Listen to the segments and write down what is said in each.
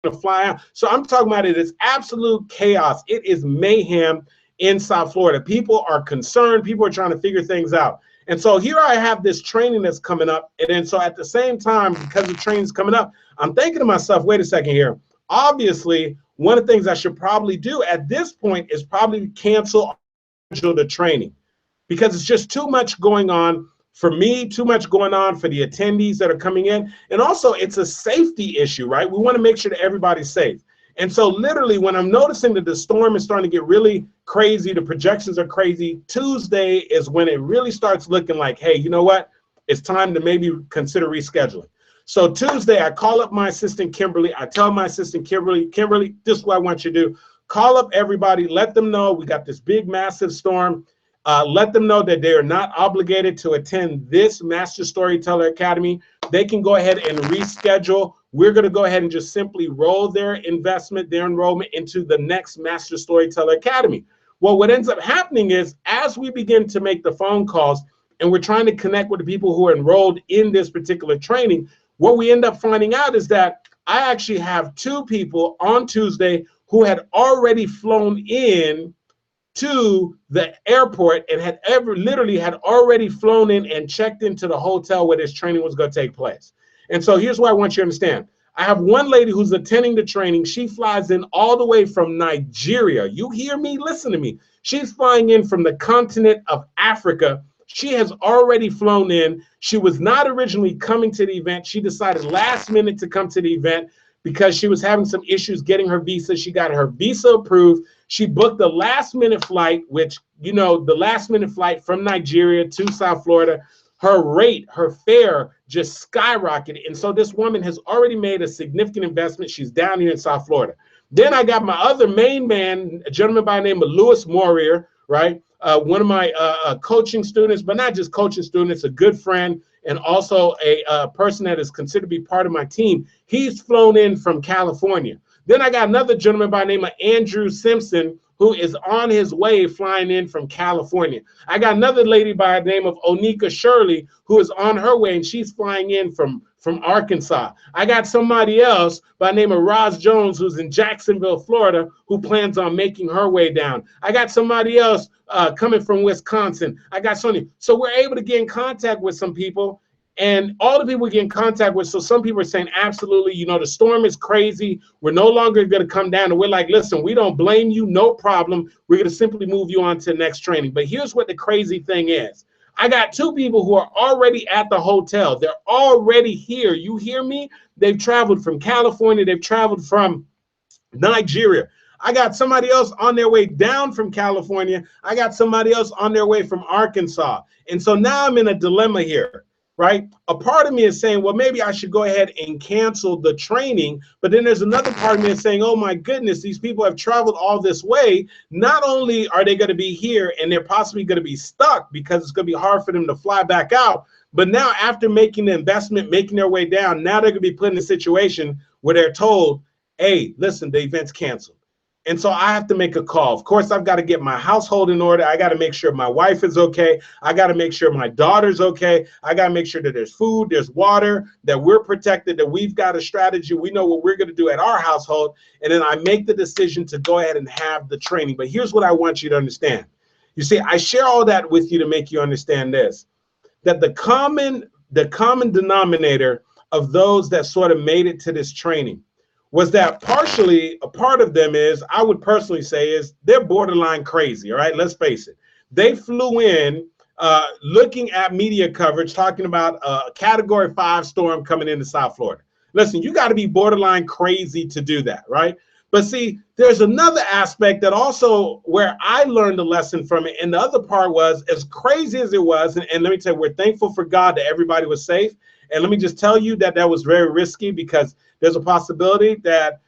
to fly out. So I'm talking about it is absolute chaos. It is mayhem in South Florida. People are concerned. People are trying to figure things out. And so here I have this training that's coming up. And then so at the same time, because the training's coming up, I'm thinking to myself, wait a second here. Obviously, one of the things I should probably do at this point is probably cancel the training, because it's just too much going on for me, too much going on for the attendees that are coming in. And also it's a safety issue, right? We want to make sure that everybody's safe. And so literally when I'm noticing that the storm is starting to get really crazy, the projections are crazy, Tuesday is when it really starts looking like, hey, you know what? It's time to maybe consider rescheduling. So Tuesday, I call up my assistant, Kimberly. I tell my assistant, Kimberly, this is what I want you to do. Call up everybody, let them know we got this big, massive storm. Let them know that they are not obligated to attend this Master Storyteller Academy. They can go ahead and reschedule. We're going to go ahead and just simply roll their investment, their enrollment into the next Master Storyteller Academy. Well, what ends up happening is as we begin to make the phone calls and we're trying to connect with the people who are enrolled in this particular training, what we end up finding out is that I actually have 2 people on Tuesday who had already flown in to the airport and had literally already flown in and checked into the hotel where this training was going to take place. And so here's what I want you to understand. I have one lady who's attending the training. She flies in all the way from Nigeria. You hear me? Listen to me. She's flying in from the continent of Africa. She has already flown in. She was not originally coming to the event. She decided last minute to come to the event because she was having some issues getting her visa. She got her visa approved. She booked the last minute flight, which, you know, the last minute flight from Nigeria to South Florida, her rate, her fare just skyrocketed. And so this woman has already made a significant investment. She's down here in South Florida. Then I got my other main man, a gentleman by the name of Louis Morier, right? One of my coaching students, but not just coaching students, a good friend, and also a person that is considered to be part of my team. He's flown in from California. Then I got another gentleman by the name of Andrew Simpson, who is on his way flying in from California. I got another lady by the name of Onika Shirley, who is on her way, and she's flying in from Arkansas. I got somebody else by the name of Roz Jones, who's in Jacksonville, Florida, who plans on making her way down. I got somebody else coming from Wisconsin. I got Sonia. So we're able to get in contact with some people, and all the people we get in contact with. So some people are saying, absolutely, you know, the storm is crazy. We're no longer going to come down. And we're like, listen, we don't blame you. No problem. We're going to simply move you on to the next training. But here's what the crazy thing is. I got 2 people who are already at the hotel. They're already here. You hear me? They've traveled from California. They've traveled from Nigeria. I got somebody else on their way down from California. I got somebody else on their way from Arkansas. And so now I'm in a dilemma here, right? A part of me is saying, well, maybe I should go ahead and cancel the training. But then there's another part of me that's saying, oh my goodness, these people have traveled all this way. Not only are they going to be here and they're possibly going to be stuck because it's going to be hard for them to fly back out, but now after making the investment, making their way down, now they're going to be put in a situation where they're told, hey, listen, the event's canceled. And so I have to make a call. Of course, I've got to get my household in order. I got to make sure my wife is okay. I got to make sure my daughter's okay. I got to make sure that there's food, there's water, that we're protected, that we've got a strategy. We know what we're going to do at our household. And then I make the decision to go ahead and have the training. But here's what I want you to understand. You see, I share all that with you to make you understand this, that the common denominator of those that sort of made it to this training was that partially a part of them is, I would personally say, is they're borderline crazy. All right, let's face it. They flew in looking at media coverage talking about a Category 5 storm coming into South Florida. Listen, you got to be borderline crazy to do that, right? But see, there's another aspect that also where I learned a lesson from it. And the other part was, as crazy as it was, and let me tell you, we're thankful for God that everybody was safe. And let me just tell you that that was very risky, because there's a possibility that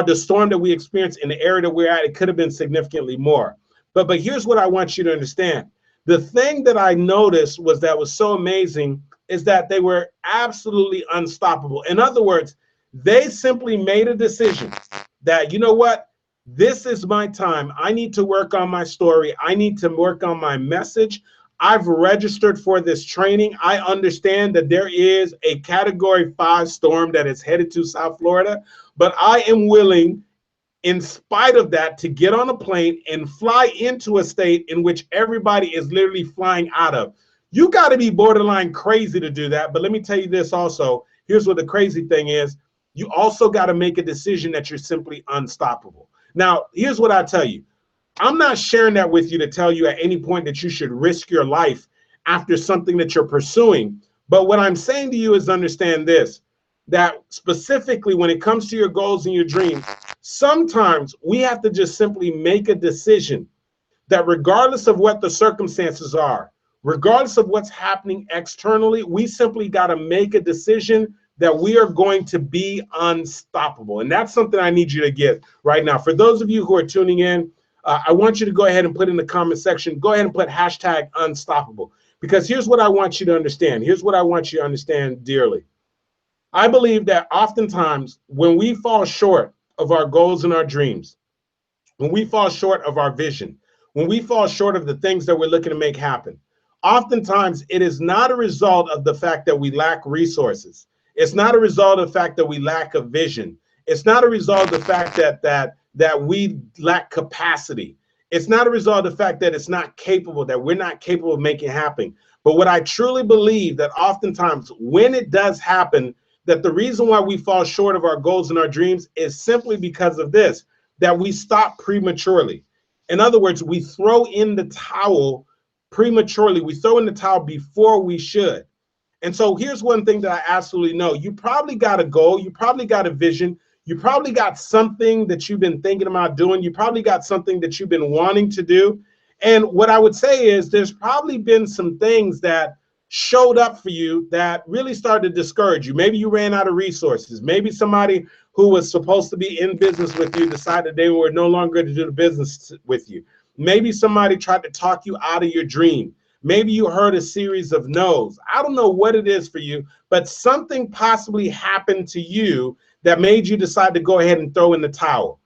the storm that we experienced in the area that we're at, it could have been significantly more. But here's what I want you to understand. The thing that I noticed that was so amazing is that they were absolutely unstoppable. In other words, they simply made a decision that, you know what, this is my time. I need to work on my story. I need to work on my message. I've registered for this training. I understand that there is a Category 5 storm that is headed to South Florida, but I am willing, in spite of that, to get on a plane and fly into a state in which everybody is literally flying out of. You got to be borderline crazy to do that. But let me tell you this also. Here's what the crazy thing is. You also got to make a decision that you're simply unstoppable. Now, here's what I tell you. I'm not sharing that with you to tell you at any point that you should risk your life after something that you're pursuing. But what I'm saying to you is understand this, that specifically when it comes to your goals and your dreams, sometimes we have to just simply make a decision that regardless of what the circumstances are, regardless of what's happening externally, we simply got to make a decision that we are going to be unstoppable. And that's something I need you to get right now. For those of you who are tuning in, I want you to go ahead and put in the comment section, go ahead and put hashtag unstoppable. Because here's what I want you to understand. Here's what I want you to understand dearly. I believe that oftentimes when we fall short of our goals and our dreams, when we fall short of our vision, when we fall short of the things that we're looking to make happen, oftentimes it is not a result of the fact that we lack resources. It's not a result of the fact that we lack a vision. It's not a result of the fact that we lack capacity. It's not a result of the fact that it's not capable, that we're not capable of making it happen. But what I truly believe that oftentimes when it does happen, that the reason why we fall short of our goals and our dreams is simply because of this, that we stop prematurely. In other words, we throw in the towel prematurely. We throw in the towel before we should. And so here's one thing that I absolutely know. You probably got a goal. You probably got a vision. You probably got something that you've been thinking about doing. You probably got something that you've been wanting to do. And what I would say is there's probably been some things that showed up for you that really started to discourage you. Maybe you ran out of resources. Maybe somebody who was supposed to be in business with you decided they were no longer going to do the business with you. Maybe somebody tried to talk you out of your dream. Maybe you heard a series of no's. I don't know what it is for you, but something possibly happened to you that made you decide to go ahead and throw in the towel.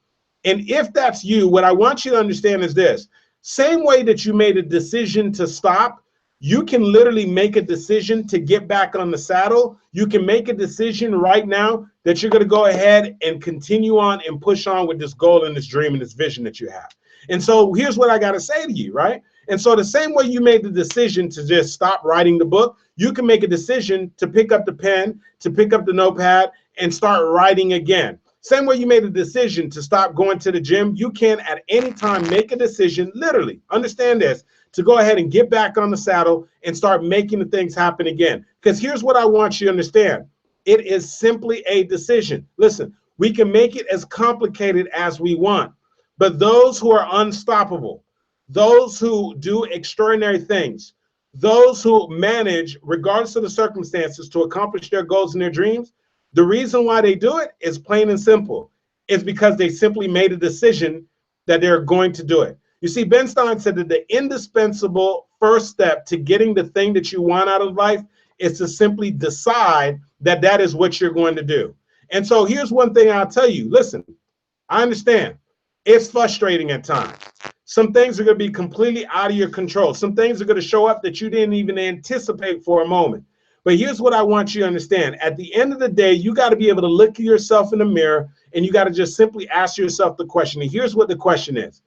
And if that's you, what I want you to understand is this. Same way that you made a decision to stop, you can literally make a decision to get back on the saddle. You can make a decision right now that you're going to go ahead and continue on and push on with this goal and this dream and this vision that you have. And so here's what I got to say to you, right? And so the same way you made the decision to just stop writing the book, you can make a decision to pick up the pen, to pick up the notepad and start writing again. Same way you made a decision to stop going to the gym, you can at any time make a decision, literally, understand this, to go ahead and get back on the saddle and start making the things happen again. Because here's what I want you to understand. It is simply a decision. Listen, we can make it as complicated as we want, but those who are unstoppable, those who do extraordinary things, those who manage, regardless of the circumstances, to accomplish their goals and their dreams, the reason why they do it is plain and simple. It's because they simply made a decision that they're going to do it. You see, Ben Stein said that the indispensable first step to getting the thing that you want out of life is to simply decide that that is what you're going to do. And so here's one thing I'll tell you. Listen, I understand. It's frustrating at times. Some things are going to be completely out of your control. Some things are going to show up that you didn't even anticipate for a moment. But here's what I want you to understand. At the end of the day, you got to be able to look at yourself in the mirror and you got to just simply ask yourself the question. And here's what the question is.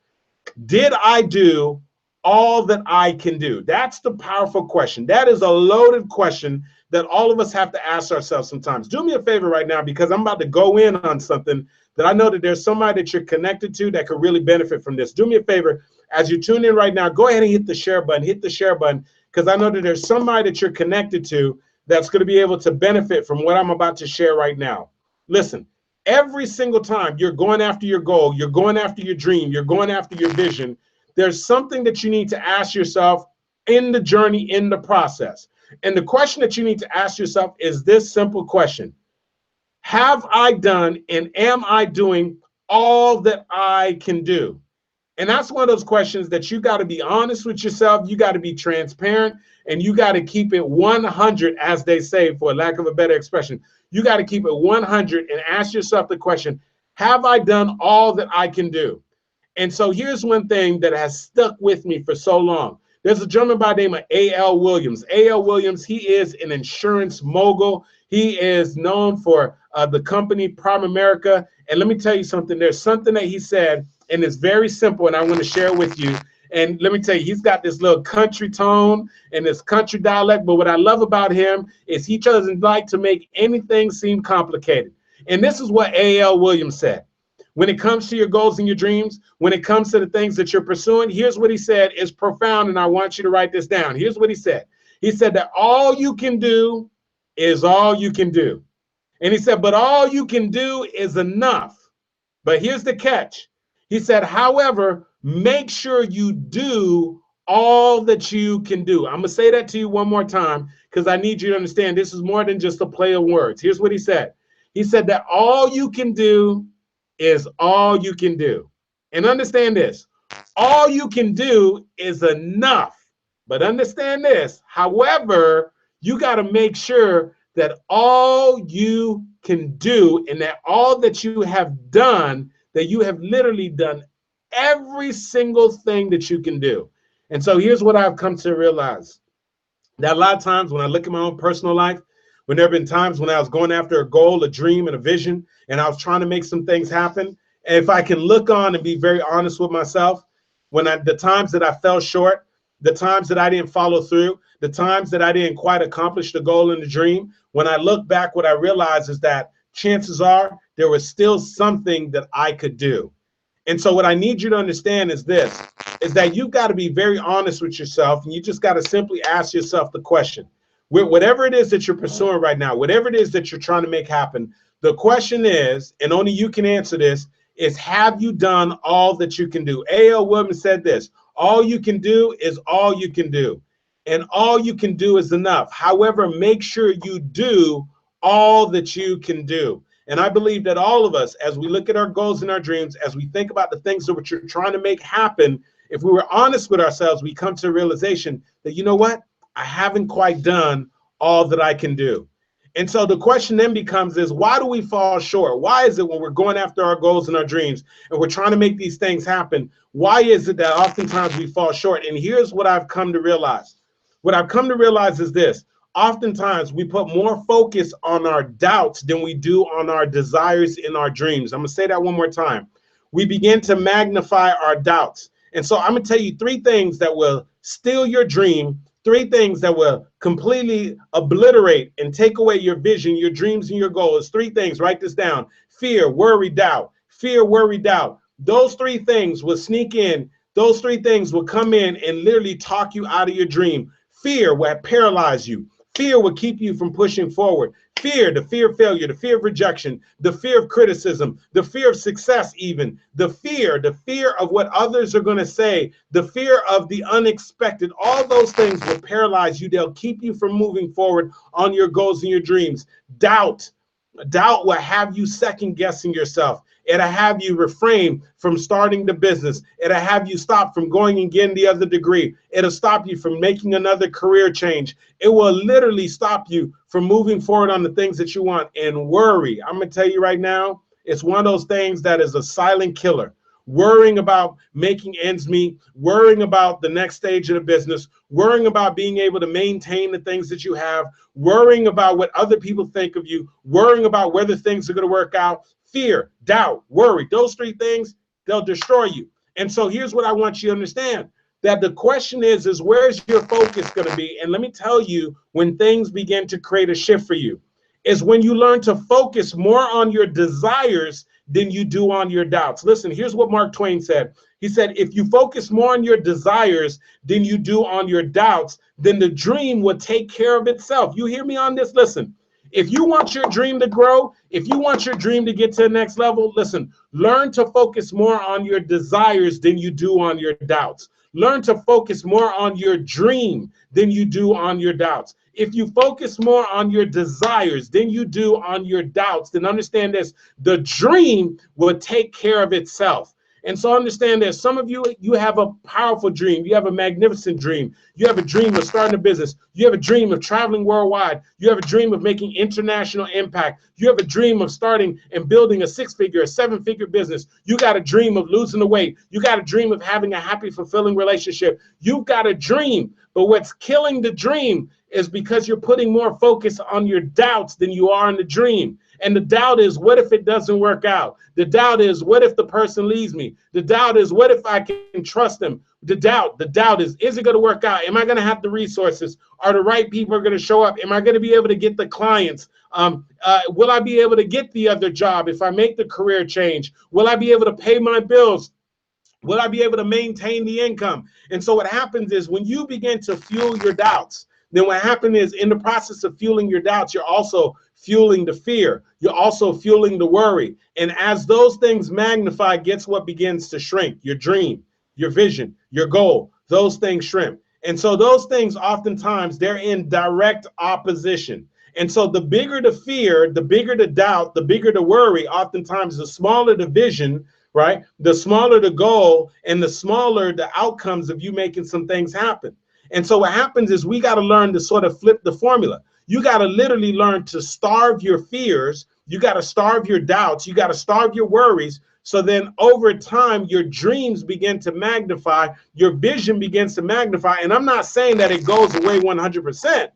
Did I do all that I can do? That's the powerful question. That is a loaded question that all of us have to ask ourselves sometimes. Do me a favor right now, because I'm about to go in on something that I know that there's somebody that you're connected to that could really benefit from this. Do me a favor, as you tune in right now, go ahead and hit the share button, because I know that there's somebody that you're connected to that's going to be able to benefit from what I'm about to share right now. Listen, every single time you're going after your goal, you're going after your dream, you're going after your vision, there's something that you need to ask yourself in the journey, in the process. And the question that you need to ask yourself is this simple question. Have I done and am I doing all that I can do? And that's one of those questions that you got to be honest with yourself. You got to be transparent, and you got to keep it 100, as they say, for lack of a better expression. You got to keep it 100 and ask yourself the question, have I done all that I can do? And so here's one thing that has stuck with me for so long, There's a gentleman by the name of A.L. Williams. A.L. Williams, he is an insurance mogul. He is known for the company Prime America. And let me tell you something. There's something that he said, and it's very simple, and I want to share with you. And let me tell you, he's got this little country tone and this country dialect. But what I love about him is he doesn't like to make anything seem complicated. And this is what A.L. Williams said. When it comes to your goals and your dreams, when it comes to the things that you're pursuing, here's what he said is profound, and I want you to write this down. Here's what he said. He said that all you can do is all you can do. And he said, but all you can do is enough. But here's the catch. He said, however, make sure you do all that you can do. I'm going to say that to you one more time because I need you to understand this is more than just a play of words. Here's what he said. He said that all you can do is all you can do. And understand this. All you can do is enough. But understand this. However, you got to make sure that all you can do and that all that you have done, that you have literally done every single thing that you can do. And so here's what I've come to realize. That a lot of times when I look at my own personal life, when there have been times when I was going after a goal, a dream, and a vision, and I was trying to make some things happen, and if I can look on and be very honest with myself, the times that I fell short, the times that I didn't follow through, the times that I didn't quite accomplish the goal and the dream, when I look back, what I realize is that chances are there was still something that I could do. And so what I need you to understand is this, is that you've got to be very honest with yourself, and you just got to simply ask yourself the question, whatever it is that you're pursuing right now, whatever it is that you're trying to make happen, the question is, and only you can answer this, is have you done all that you can do? A.L. Williams said this, all you can do is all you can do. And all you can do is enough. However, make sure you do all that you can do. And I believe that all of us, as we look at our goals and our dreams, as we think about the things that we're trying to make happen, if we were honest with ourselves, we come to a realization that, you know what? I haven't quite done all that I can do. And so the question then becomes is, why do we fall short? Why is it when we're going after our goals and our dreams and we're trying to make these things happen, why is it that oftentimes we fall short? And here's what I've come to realize. What I've come to realize is this. Oftentimes we put more focus on our doubts than we do on our desires and our dreams. I'm going to say that one more time. We begin to magnify our doubts. And so I'm going to tell you 3 things that will steal your dream, 3 things that will completely obliterate and take away your vision, your dreams, and your goals. 3 things. Write this down. Fear, worry, doubt. Fear, worry, doubt. Those 3 things will sneak in. Those 3 things will come in and literally talk you out of your dream. Fear will paralyze you. Fear will keep you from pushing forward. Fear, the fear of failure, the fear of rejection, the fear of criticism, the fear of success even, the fear of what others are going to say, the fear of the unexpected, all those things will paralyze you. They'll keep you from moving forward on your goals and your dreams. Doubt will have you second guessing yourself. It'll have you refrain from starting the business. It'll have you stop from going and getting the other degree. It'll stop you from making another career change. It will literally stop you from moving forward on the things that you want. And worry, I'm going to tell you right now, it's one of those things that is a silent killer. Worrying about making ends meet, worrying about the next stage of the business, worrying about being able to maintain the things that you have, worrying about what other people think of you, worrying about whether things are going to work out. Fear, doubt, worry, those 3 things, they'll destroy you. And so here's what I want you to understand, that the question is where's your focus going to be? And let me tell you, when things begin to create a shift for you, is when you learn to focus more on your desires than you do on your doubts. Listen, here's what Mark Twain said. He said, if you focus more on your desires than you do on your doubts, then the dream will take care of itself. You hear me on this? Listen. If you want your dream to grow, if you want your dream to get to the next level, listen, learn to focus more on your desires than you do on your doubts. Learn to focus more on your dream than you do on your doubts. If you focus more on your desires than you do on your doubts, then understand this, the dream will take care of itself. And so understand that some of you, you have a powerful dream. You have a magnificent dream. You have a dream of starting a business. You have a dream of traveling worldwide. You have a dream of making international impact. You have a dream of starting and building a 6-figure, a 7-figure business. You got a dream of losing the weight. You got a dream of having a happy, fulfilling relationship. You've got a dream, but what's killing the dream is because you're putting more focus on your doubts than you are on the dream. And the doubt is, what if it doesn't work out? The doubt is, what if the person leaves me? The doubt is, what if I can trust them? The doubt is it going to work out? Am I going to have the resources? Are the right people going to show up? Am I going to be able to get the clients? Will I be able to get the other job if I make the career change? Will I be able to pay my bills? Will I be able to maintain the income? And so what happens is when you begin to fuel your doubts, then what happens is in the process of fueling your doubts, you're also fueling the fear. You're also fueling the worry. And as those things magnify, guess what begins to shrink? Your dream, your vision, your goal, those things shrink. And so those things oftentimes they're in direct opposition. And so the bigger the fear, the bigger the doubt, the bigger the worry, oftentimes the smaller the vision, right? The smaller the goal and the smaller the outcomes of you making some things happen. And so what happens is we got to learn to sort of flip the formula. You got to literally learn to starve your fears. You got to starve your doubts. You got to starve your worries. So then over time, your dreams begin to magnify. Your vision begins to magnify. And I'm not saying that it goes away 100%.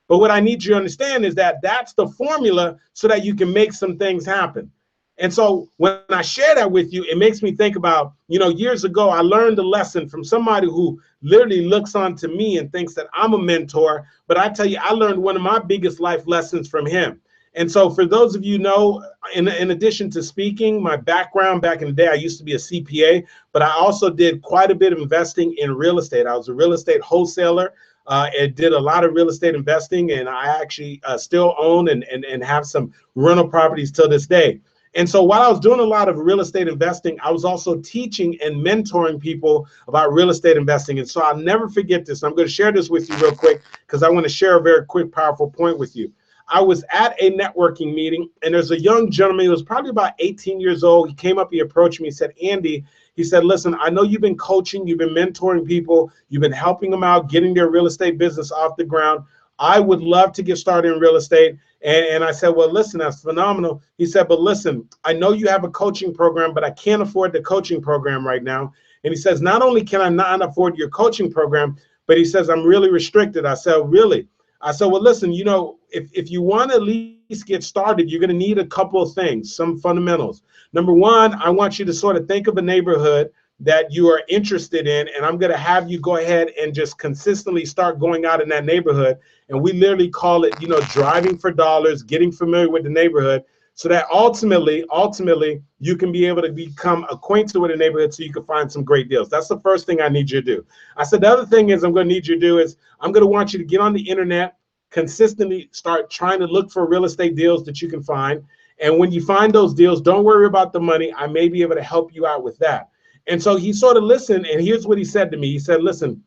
But what I need you to understand is that that's the formula so that you can make some things happen. And so when I share that with you, it makes me think about, years ago, I learned a lesson from somebody who literally looks onto me and thinks that I'm a mentor. But I tell you, I learned one of my biggest life lessons from him. And so for those of you know, in addition to speaking, my background back in the day, I used to be a CPA, but I also did quite a bit of investing in real estate. I was a real estate wholesaler. It did a lot of real estate investing, and I actually still own and have some rental properties till this day. And so while I was doing a lot of real estate investing, I was also teaching and mentoring people about real estate investing. And so I'll never forget this. I'm going to share this with you real quick because I want to share a very quick, powerful point with you. I was at a networking meeting, and there's a young gentleman. He was probably about 18 years old. He came up, he approached me, he said, Andy, he said, listen, I know you've been coaching, you've been mentoring people, you've been helping them out, getting their real estate business off the ground. I would love to get started in real estate. And I said, well, listen, that's phenomenal. He said, but listen, I know you have a coaching program, but I can't afford the coaching program right now. And he says, not only can I not afford your coaching program, but he says, I'm really restricted. I said, really? I said, well, listen, if you want to at least get started, you're going to need a couple of things, some fundamentals. Number one, I want you to sort of think of a neighborhood that you are interested in, and I'm going to have you go ahead and just consistently start going out in that neighborhood. And we literally call it, driving for dollars, getting familiar with the neighborhood, so that ultimately, you can be able to become acquainted with the neighborhood so you can find some great deals. That's the first thing I need you to do. I said, the other thing is I'm going to need you to do is I'm going to want you to get on the internet, consistently start trying to look for real estate deals that you can find. And when you find those deals, don't worry about the money. I may be able to help you out with that. And so he sort of listened, and here's what he said to me. He said, listen,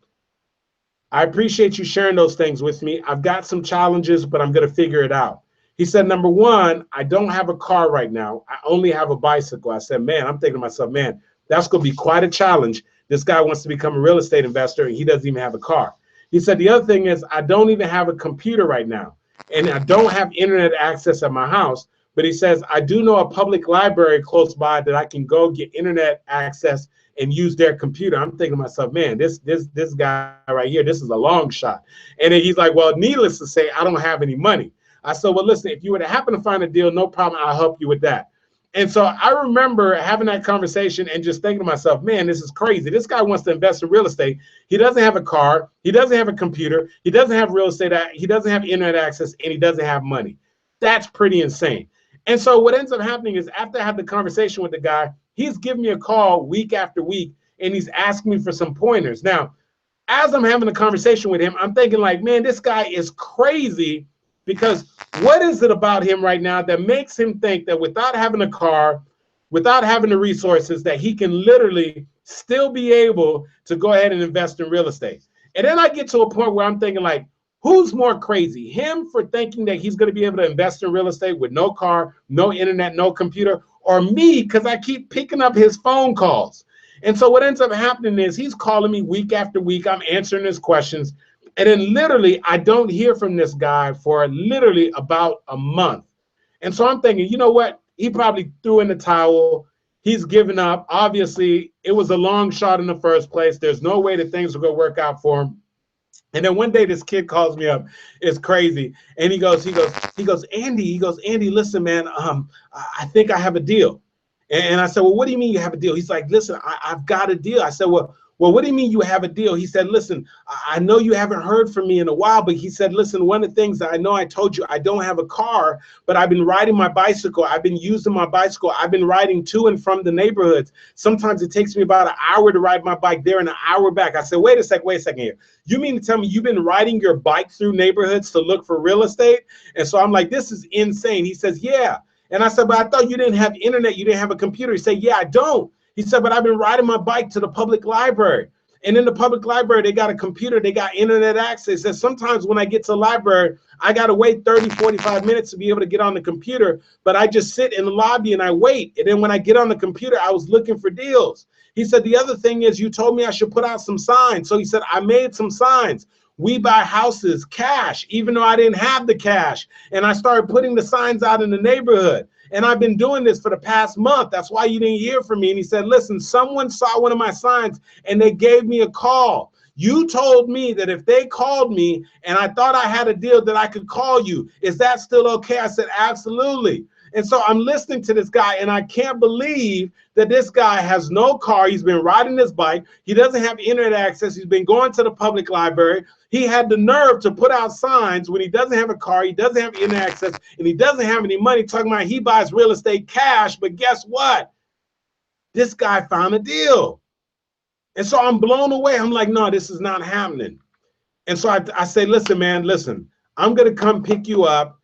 I appreciate you sharing those things with me. I've got some challenges, but I'm going to figure it out. He said, number one, I don't have a car right now. I only have a bicycle. I said, man, I'm thinking to myself, man, that's going to be quite a challenge. This guy wants to become a real estate investor, and he doesn't even have a car. He said, the other thing is I don't even have a computer right now, and I don't have internet access at my house. But he says, I do know a public library close by that I can go get internet access and use their computer. I'm thinking to myself, man, this guy right here, this is a long shot. And then he's like, well, needless to say, I don't have any money. I said, well, listen, if you were to happen to find a deal, no problem, I'll help you with that. And so I remember having that conversation and just thinking to myself, man, this is crazy. This guy wants to invest in real estate. He doesn't have a car. He doesn't have a computer. He doesn't have real estate. He doesn't have internet access, and he doesn't have money. That's pretty insane. And so what ends up happening is after I have the conversation with the guy, he's giving me a call week after week, and he's asking me for some pointers. Now, as I'm having a conversation with him, I'm thinking like, man, this guy is crazy, because what is it about him right now that makes him think that without having a car, without having the resources, that he can literally still be able to go ahead and invest in real estate? And then I get to a point where I'm thinking like, who's more crazy? Him for thinking that he's going to be able to invest in real estate with no car, no internet, no computer, or me because I keep picking up his phone calls? And so what ends up happening is he's calling me week after week. I'm answering his questions. And then literally, I don't hear from this guy for literally about a month. And so I'm thinking, you know what? He probably threw in the towel. He's given up. Obviously, it was a long shot in the first place. There's no way that things will go work out for him. And then one day this kid calls me up. It's crazy. And he goes, Andy, listen, man, I think I have a deal. And I said, well, what do you mean you have a deal? He's like, listen, I've got a deal. I said, well, what do you mean you have a deal? He said, listen, I know you haven't heard from me in a while, but he said, listen, one of the things that I know I told you, I don't have a car, but I've been riding my bicycle. I've been using my bicycle. I've been riding to and from the neighborhoods. Sometimes it takes me about an hour to ride my bike there and an hour back. I said, wait a second here. You mean to tell me you've been riding your bike through neighborhoods to look for real estate? And so I'm like, this is insane. He says, yeah. And I said, but I thought you didn't have internet. You didn't have a computer. He said, yeah, I don't. He said, but I've been riding my bike to the public library. And in the public library, they got a computer, they got internet access. And sometimes when I get to the library, I got to wait 30, 45 minutes to be able to get on the computer. But I just sit in the lobby and I wait. And then when I get on the computer, I was looking for deals. He said, the other thing is you told me I should put out some signs. So he said, I made some signs. We buy houses cash, even though I didn't have the cash. And I started putting the signs out in the neighborhood. And I've been doing this for the past month. That's why you didn't hear from me. And he said, listen, someone saw one of my signs and they gave me a call. You told me that if they called me and I thought I had a deal that I could call you. Is that still okay? I said, absolutely. And so I'm listening to this guy and I can't believe that this guy has no car. He's been riding his bike. He doesn't have internet access. He's been going to the public library. He had the nerve to put out signs when he doesn't have a car, he doesn't have internet access, and he doesn't have any money, talking about he buys real estate cash. But guess what? This guy found a deal. And so I'm blown away. I'm like, no, this is not happening. And so I say, listen, man, listen, I'm going to come pick you up.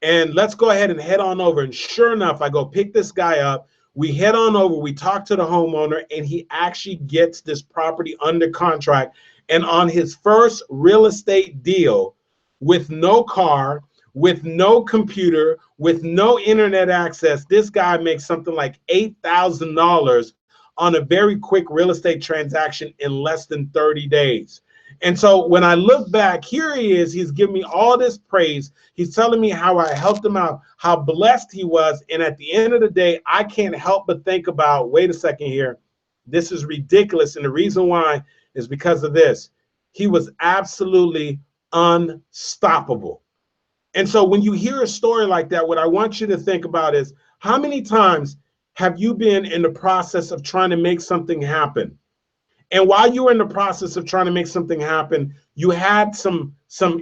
And let's go ahead and head on over. And sure enough, I go pick this guy up. We head on over. We talk to the homeowner, and he actually gets this property under contract. And on his first real estate deal, with no car, with no computer, with no internet access, this guy makes something like $8,000 on a very quick real estate transaction in less than 30 days. And so when I look back, here he is, he's giving me all this praise. He's telling me how I helped him out, how blessed he was. And at the end of the day, I can't help but think about, wait a second here, this is ridiculous. And the reason why is because of this. He was absolutely unstoppable. And so when you hear a story like that, what I want you to think about is, how many times have you been in the process of trying to make something happen? And while you were in the process of trying to make something happen, you had some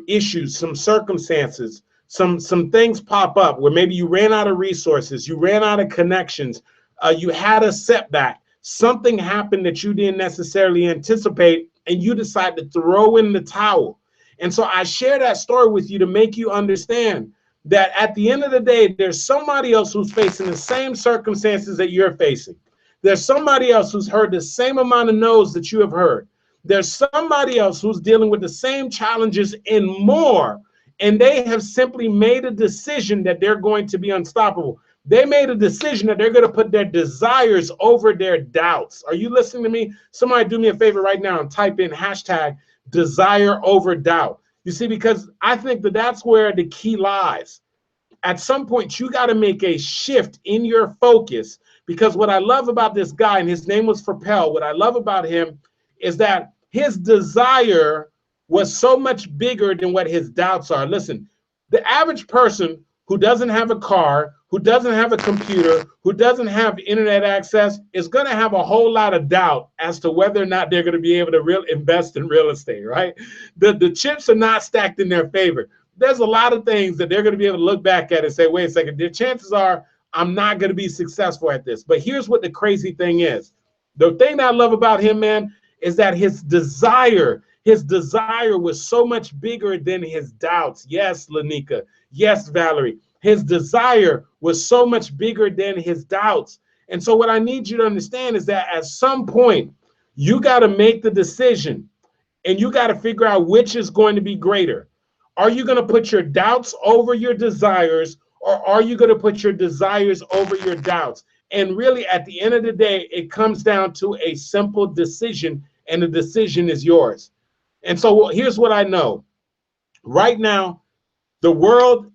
issues, some circumstances, some things pop up where maybe you ran out of resources, you ran out of connections, you had a setback, something happened that you didn't necessarily anticipate, and you decide to throw in the towel. And so I share that story with you to make you understand that at the end of the day, there's somebody else who's facing the same circumstances that you're facing. There's somebody else who's heard the same amount of no's that you have heard. There's somebody else who's dealing with the same challenges and more, and they have simply made a decision that they're going to be unstoppable. They made a decision that they're going to put their desires over their doubts. Are you listening to me? Somebody do me a favor right now and type in hashtag desire over doubt. You see, because I think that that's where the key lies. At some point, you got to make a shift in your focus. Because what I love about this guy, and his name was Farpel, what I love about him is that his desire was so much bigger than what his doubts are. Listen, the average person who doesn't have a car, who doesn't have a computer, who doesn't have internet access is going to have a whole lot of doubt as to whether or not they're going to be able to invest in real estate, right? The chips are not stacked in their favor. There's a lot of things that they're going to be able to look back at and say, wait a second, the chances are I'm not going to be successful at this. But here's what the crazy thing is. The thing that I love about him, man, is that his desire was so much bigger than his doubts. Yes, Lanika. Yes, Valerie. His desire was so much bigger than his doubts. And so what I need you to understand is that at some point, you got to make the decision and you got to figure out which is going to be greater. Are you going to put your doubts over your desires, or are you going to put your desires over your doubts? And really, at the end of the day, it comes down to a simple decision, and the decision is yours. And so here's what I know. Right now, the world,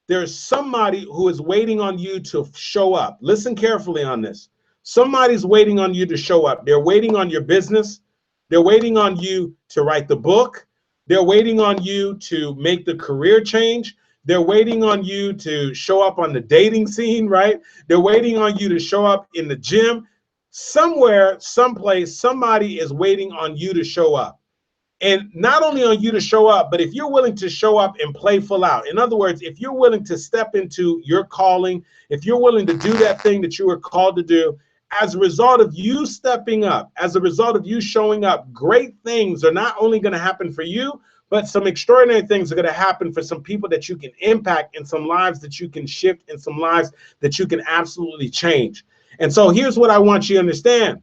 there's somebody who is waiting on you to show up. Listen carefully on this. Somebody's waiting on you to show up. They're waiting on your business. They're waiting on you to write the book. They're waiting on you to make the career change. They're waiting on you to show up on the dating scene, right? They're waiting on you to show up in the gym. Somewhere, someplace, somebody is waiting on you to show up. And not only on you to show up, but if you're willing to show up and play full out. In other words, if you're willing to step into your calling, if you're willing to do that thing that you were called to do, as a result of you stepping up, as a result of you showing up, great things are not only going to happen for you, but some extraordinary things are going to happen for some people that you can impact, and some lives that you can shift, and some lives that you can absolutely change. And so here's what I want you to understand.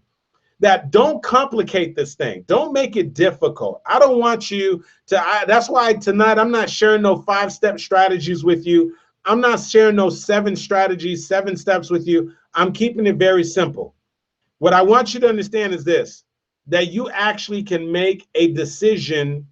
That don't complicate this thing. Don't make it difficult. I don't want you to, that's why tonight I'm not sharing no 5-step strategies with you. I'm not sharing no 7 strategies, 7 steps with you. I'm keeping it very simple. What I want you to understand is this, that you actually can make a decision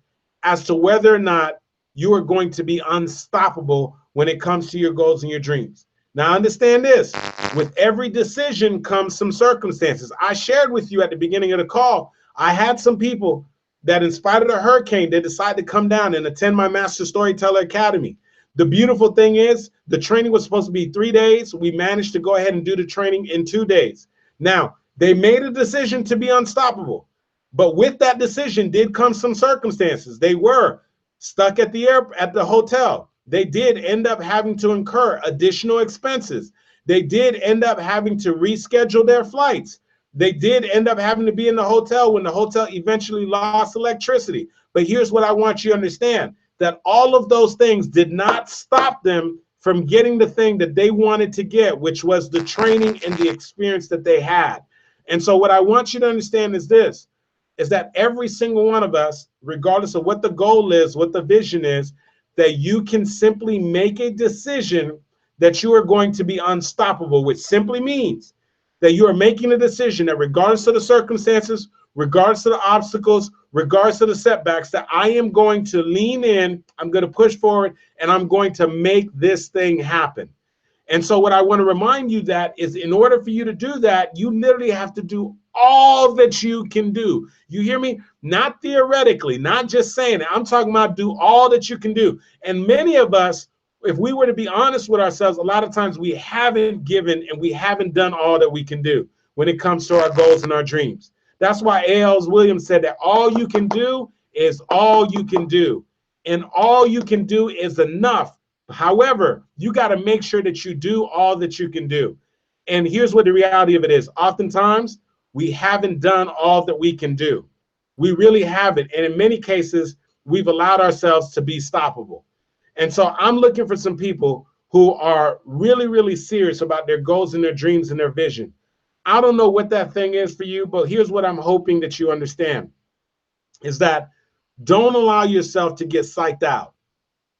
as to whether or not you are going to be unstoppable when it comes to your goals and your dreams. Now understand this, with every decision comes some circumstances. I shared with you at the beginning of the call, I had some people that in spite of the hurricane, they decided to come down and attend my Master Storyteller Academy. The beautiful thing is the training was supposed to be 3 days. We managed to go ahead and do the training in 2 days. Now, they made a decision to be unstoppable, but with that decision did come some circumstances. They were stuck at the hotel. They did end up having to incur additional expenses. They did end up having to reschedule their flights. They did end up having to be in the hotel when the hotel eventually lost electricity. But here's what I want you to understand, that all of those things did not stop them from getting the thing that they wanted to get, which was the training and the experience that they had. And so what I want you to understand is this, is that every single one of us, regardless of what the goal is, what the vision is, that you can simply make a decision that you are going to be unstoppable, which simply means that you are making a decision that regardless of the circumstances, regardless of the obstacles, regardless of the setbacks, that I am going to lean in, I'm going to push forward, and I'm going to make this thing happen. And so what I want to remind you that is, in order for you to do that, you literally have to do all that you can do. You hear me? Not theoretically, not just saying it. I'm talking about do all that you can do. And many of us, if we were to be honest with ourselves, a lot of times we haven't given and we haven't done all that we can do when it comes to our goals and our dreams. That's why A.L. Williams said that all you can do is all you can do. And all you can do is enough. However, you got to make sure that you do all that you can do. And here's what the reality of it is. Oftentimes, we haven't done all that we can do. We really haven't. And in many cases, we've allowed ourselves to be stoppable. And so I'm looking for some people who are really, really serious about their goals and their dreams and their vision. I don't know what that thing is for you, but here's what I'm hoping that you understand, is that don't allow yourself to get psyched out.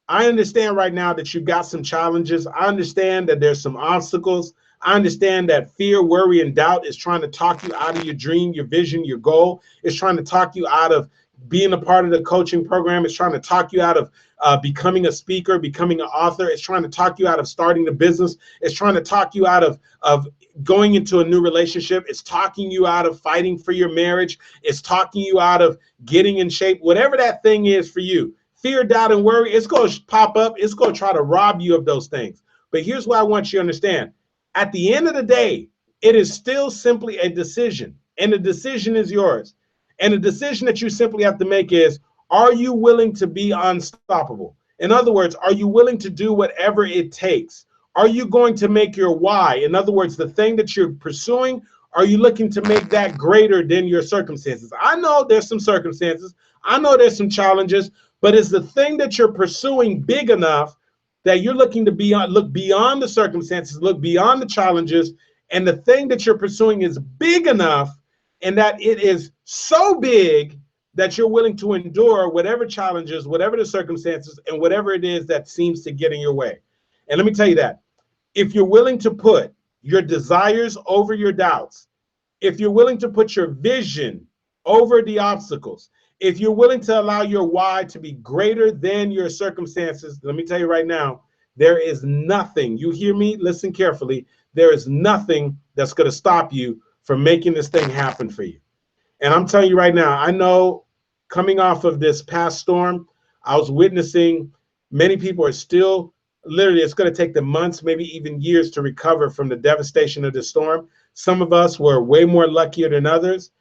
I understand right now that you've got some challenges. I understand that there's some obstacles. I understand that fear, worry, and doubt is trying to talk you out of your dream, your vision, your goal. It's trying to talk you out of being a part of the coaching program. It's trying to talk you out of becoming a speaker, becoming an author. It's trying to talk you out of starting a business. It's trying to talk you out of going into a new relationship. It's talking you out of fighting for your marriage. It's talking you out of getting in shape, whatever that thing is for you. Fear, doubt, and worry, it's going to pop up. It's going to try to rob you of those things. But here's what I want you to understand. At the end of the day, it is still simply a decision, and the decision is yours. And the decision that you simply have to make is, are you willing to be unstoppable? In other words, are you willing to do whatever it takes? Are you going to make your why? In other words, the thing that you're pursuing, are you looking to make that greater than your circumstances? I know there's some circumstances. I know there's some challenges, but is the thing that you're pursuing big enough that you're looking to look beyond the circumstances, look beyond the challenges, and the thing that you're pursuing is big enough and that it is so big that you're willing to endure whatever challenges, whatever the circumstances, and whatever it is that seems to get in your way. And let me tell you that if you're willing to put your desires over your doubts, if you're willing to put your vision over the obstacles, if you're willing to allow your why to be greater than your circumstances, let me tell you right now, there is nothing, you hear me, listen carefully, there is nothing that's going to stop you from making this thing happen for you. And I'm telling you right now, I know coming off of this past storm, I was witnessing many people are still, literally, it's going to take them months, maybe even years to recover from the devastation of the storm. Some of us were way more luckier than others,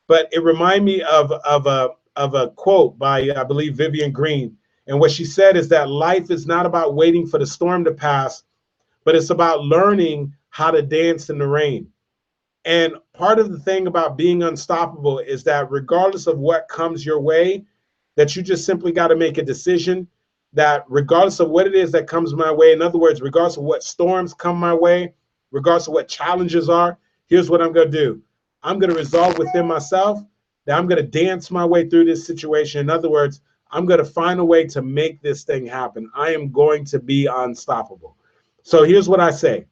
but it reminded me of a quote by, I believe, Vivian Green. And what she said is that life is not about waiting for the storm to pass, but it's about learning how to dance in the rain. And part of the thing about being unstoppable is that regardless of what comes your way, that you just simply got to make a decision that regardless of what it is that comes my way, in other words, regardless of what storms come my way, regardless of what challenges are, here's what I'm going to do. I'm going to resolve within myself that I'm going to dance my way through this situation. In other words, I'm going to find a way to make this thing happen. I am going to be unstoppable. So here's what I say.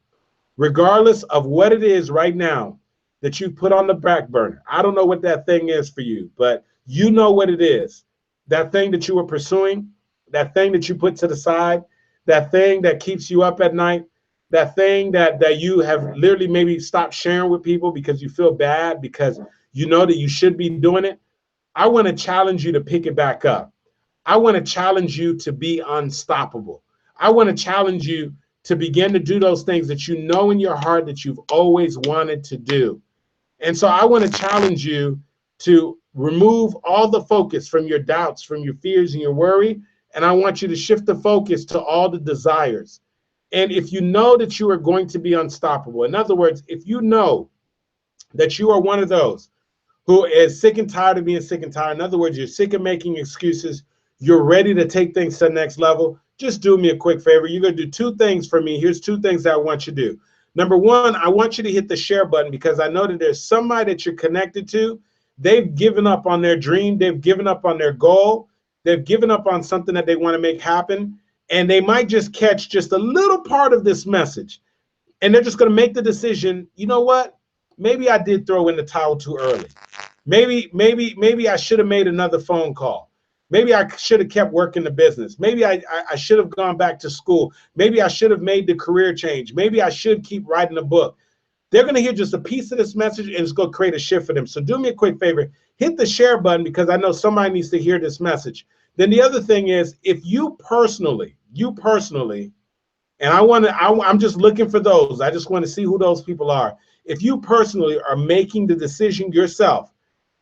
Regardless of what it is right now that you put on the back burner, I don't know what that thing is for you, but you know what it is. That thing that you were pursuing, that thing that you put to the side, that thing that keeps you up at night, that thing that you have literally maybe stopped sharing with people because you feel bad because you know that you should be doing it. I want to challenge you to pick it back up. I want to challenge you to be unstoppable. I want to challenge you to begin to do those things that you know in your heart that you've always wanted to do. And so I want to challenge you to remove all the focus from your doubts, from your fears and your worry. And I want you to shift the focus to all the desires. And if you know that you are going to be unstoppable, in other words, if you know that you are one of those who is sick and tired of being sick and tired, in other words, you're sick of making excuses, you're ready to take things to the next level, just do me a quick favor. You're going to do two things for me. Here's two things that I want you to do. Number one, I want you to hit the share button because I know that there's somebody that you're connected to. They've given up on their dream. They've given up on their goal. They've given up on something that they want to make happen. And they might just catch just a little part of this message. And they're just going to make the decision, you know what? Maybe I did throw in the towel too early. Maybe I should have made another phone call. Maybe I should have kept working the business. Maybe I should have gone back to school. Maybe I should have made the career change. Maybe I should keep writing a book. They're going to hear just a piece of this message and it's going to create a shift for them. So do me a quick favor. Hit the share button because I know somebody needs to hear this message. Then the other thing is, if you personally, and I'm just looking for those. I just want to see who those people are. If you personally are making the decision yourself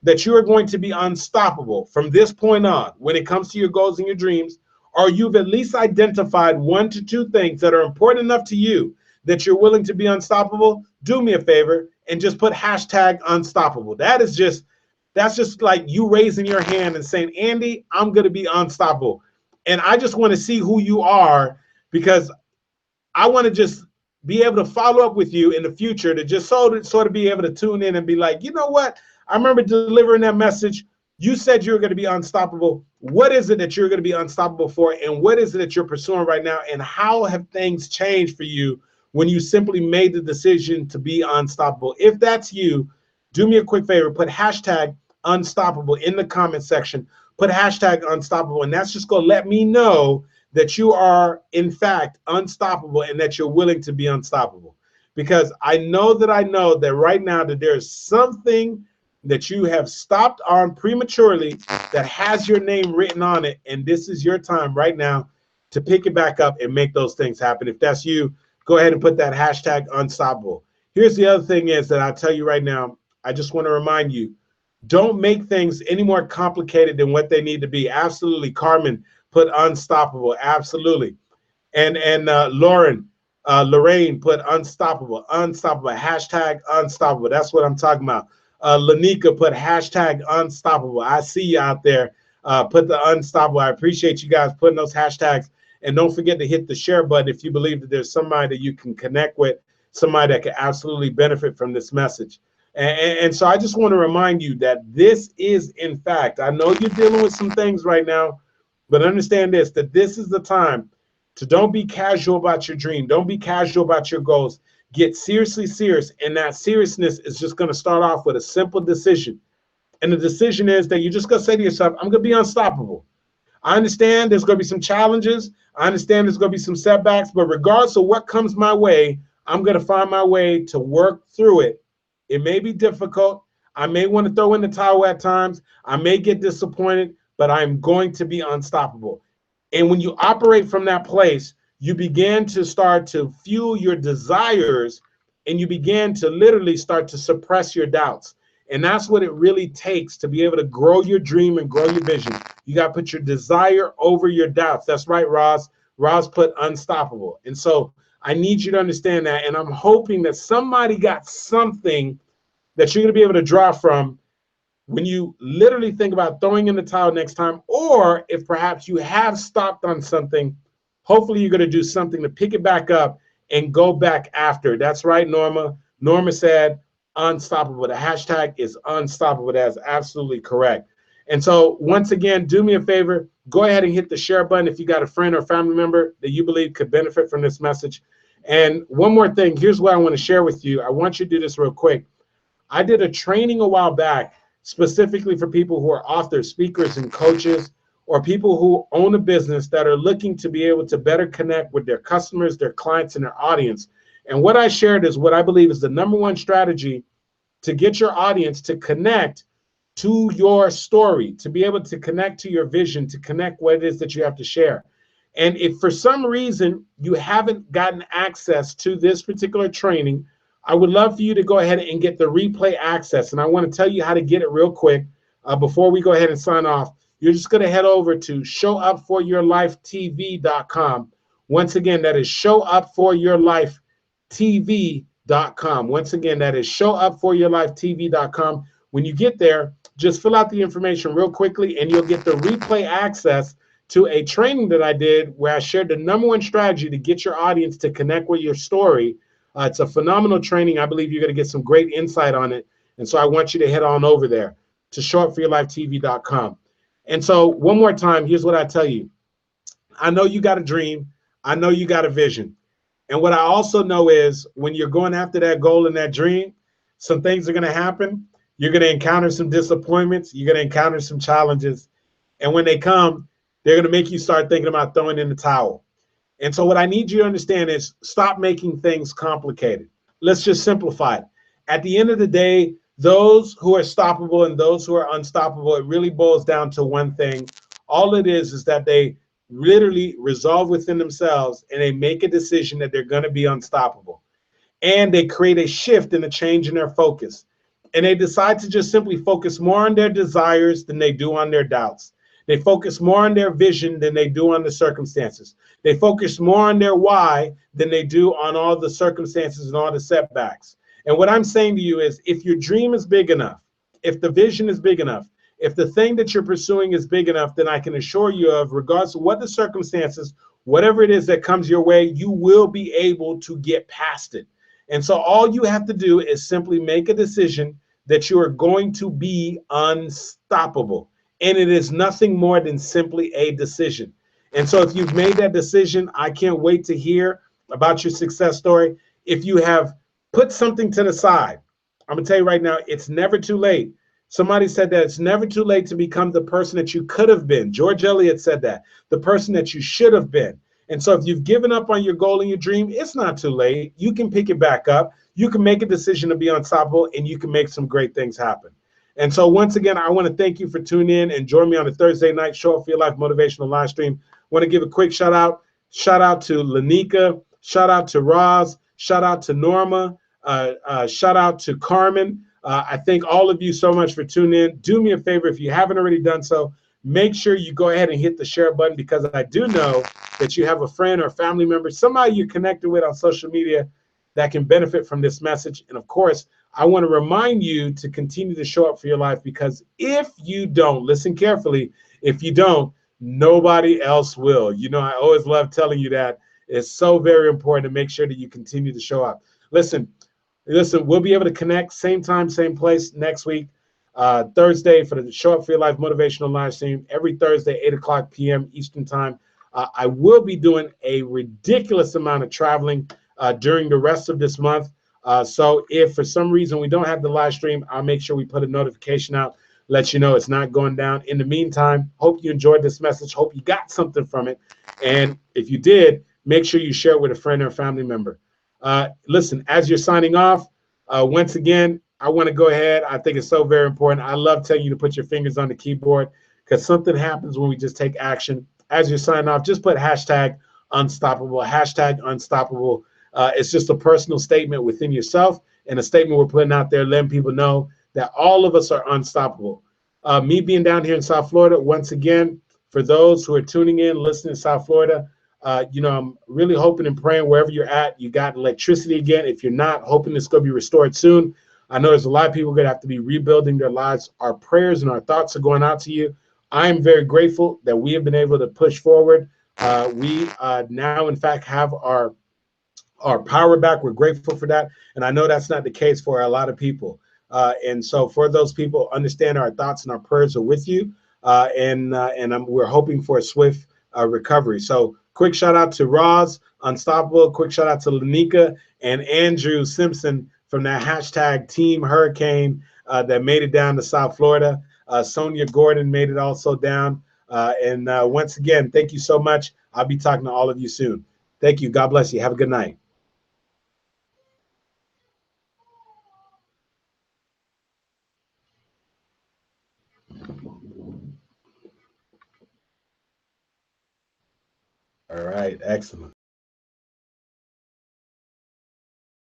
that you are going to be unstoppable from this point on when it comes to your goals and your dreams, or you've at least identified 1 to 2 things that are important enough to you that you're willing to be unstoppable, do me a favor and just put hashtag unstoppable. That's just like you raising your hand and saying, Andy, I'm going to be unstoppable. And I just want to see who you are because I want to just be able to follow up with you in the future to just sort of be able to tune in and be like, you know what? I remember delivering that message. You said you were going to be unstoppable. What is it that you're going to be unstoppable for? And what is it that you're pursuing right now? And how have things changed for you when you simply made the decision to be unstoppable? If that's you, do me a quick favor. Put hashtag unstoppable in the comment section. Put hashtag unstoppable. And that's just going to let me know that you are, in fact, unstoppable and that you're willing to be unstoppable. Because I know that right now that there's something that you have stopped on prematurely that has your name written on it. And this is your time right now to pick it back up and make those things happen. If that's you, go ahead and put that hashtag unstoppable. Here's the other thing is that I'll tell you right now, I just want to remind you, don't make things any more complicated than what they need to be. Absolutely. Carmen put unstoppable. Absolutely. And Lorraine put unstoppable, hashtag unstoppable. That's what I'm talking about. Lanika put hashtag unstoppable. I see you out there. Put the unstoppable. I appreciate you guys putting those hashtags. And don't forget to hit the share button if you believe that there's somebody that you can connect with, somebody that can absolutely benefit from this message. And so I just want to remind you that this is, in fact, I know you're dealing with some things right now, but understand this, that this is the time to don't be casual about your dream. Don't be casual about your goals. get seriously serious. And that seriousness is just going to start off with a simple decision. And the decision is that you're just going to say to yourself, I'm going to be unstoppable. I understand there's going to be some challenges. I understand there's going to be some setbacks, but regardless of what comes my way, I'm going to find my way to work through it. It may be difficult. I may want to throw in the towel at times. I may get disappointed, but I'm going to be unstoppable. And when you operate from that place, you begin to start to fuel your desires, and you begin to literally start to suppress your doubts. And that's what it really takes to be able to grow your dream and grow your vision. You got to put your desire over your doubts. That's right, Roz. Roz put unstoppable. And so I need you to understand that. And I'm hoping that somebody got something that you're going to be able to draw from when you literally think about throwing in the towel next time, or if perhaps you have stopped on something, hopefully you're going to do something to pick it back up and go back after. That's right, Norma. Norma said unstoppable. The hashtag is unstoppable. That's absolutely correct. And so once again, do me a favor, go ahead and hit the share button if you got a friend or family member that you believe could benefit from this message. And one more thing, here's what I want to share with you. I want you to do this real quick. I did a training a while back specifically for people who are authors, speakers, and coaches, or people who own a business that are looking to be able to better connect with their customers, their clients, and their audience. And what I shared is what I believe is the #1 strategy to get your audience to connect to your story, to be able to connect to your vision, to connect what it is that you have to share. And if for some reason you haven't gotten access to this particular training, I would love for you to go ahead and get the replay access. And I want to tell you how to get it real quick before we go ahead and sign off. You're just going to head over to showupforyourlifetv.com. Once again, that is showupforyourlifetv.com. Once again, that is showupforyourlifetv.com. When you get there, just fill out the information real quickly and you'll get the replay access to a training that I did where I shared the #1 strategy to get your audience to connect with your story. It's a phenomenal training. I believe you're going to get some great insight on it. And so I want you to head on over there to showupforyourlifetv.com. And so one more time, here's what I tell you. I know you got a dream. I know you got a vision. And what I also know is when you're going after that goal and that dream, some things are going to happen. You're going to encounter some disappointments. You're going to encounter some challenges. And when they come, they're going to make you start thinking about throwing in the towel. And so what I need you to understand is stop making things complicated. Let's just simplify it. At the end of the day, those who are stoppable and those who are unstoppable, it really boils down to one thing. All it is that they literally resolve within themselves and they make a decision that they're going to be unstoppable. And they create a shift and a change in their focus. And they decide to just simply focus more on their desires than they do on their doubts. They focus more on their vision than they do on the circumstances. They focus more on their why than they do on all the circumstances and all the setbacks. And what I'm saying to you is if your dream is big enough, if the vision is big enough, if the thing that you're pursuing is big enough, then I can assure you of, regardless of what the circumstances, whatever it is that comes your way, you will be able to get past it. And so all you have to do is simply make a decision that you are going to be unstoppable. And it is nothing more than simply a decision. And so if you've made that decision, I can't wait to hear about your success story. If you have put something to the side, I'm going to tell you right now, it's never too late. Somebody said that it's never too late to become the person that you could have been. George Eliot said that, the person that you should have been. And so if you've given up on your goal and your dream, it's not too late. You can pick it back up. You can make a decision to be unstoppable, and you can make some great things happen. And so once again, I want to thank you for tuning in and join me on a Thursday night Show Up for Your Life motivational live stream. I want to give a quick shout out to Lanika, shout out to Roz, shout out to Norma, shout out to Carmen. I thank all of you so much for tuning in. Do me a favor, if you haven't already done so, make sure you go ahead and hit the share button, because I do know that you have a friend or family member, somebody you're connected with on social media that can benefit from this message. And of course, I want to remind you to continue to show up for your life, because if you don't, listen carefully, if you don't, nobody else will. You know, I always love telling you that. It's so very important to make sure that you continue to show up. Listen, we'll be able to connect same time, same place next week, Thursday, for the Show Up for Your Life motivational live stream, every Thursday, 8 p.m. Eastern time. I will be doing a ridiculous amount of traveling. during the rest of this month. So if for some reason we don't have the live stream, I'll make sure we put a notification out, let you know it's not going down. In the meantime, hope you enjoyed this message. Hope you got something from it. And if you did, make sure you share it with a friend or a family member. Listen, as you're signing off, once again, I want to go ahead. I think it's so very important. I love telling you to put your fingers on the keyboard because something happens when we just take action. As you're signing off, just put hashtag unstoppable, hashtag unstoppable. It's just a personal statement within yourself and a statement we're putting out there, letting people know that all of us are unstoppable. Me being down here in South Florida, once again, for those who are tuning in, listening to South Florida, I'm really hoping and praying wherever you're at, you got electricity again. If you're not, hoping it's going to be restored soon. I know there's a lot of people going to have to be rebuilding their lives. Our prayers and our thoughts are going out to you. I am very grateful that we have been able to push forward. We now, in fact, have our power back. We're grateful for that. And I know that's not the case for a lot of people. And so for those people, understand our thoughts and our prayers are with you. We're hoping for a swift recovery. So quick shout out to Roz, Unstoppable. Quick shout out to Lanika and Andrew Simpson from that hashtag Team Hurricane that made it down to South Florida. Sonia Gordon made it also down. Once again, thank you so much. I'll be talking to all of you soon. Thank you. God bless you. Have a good night. All right. Excellent.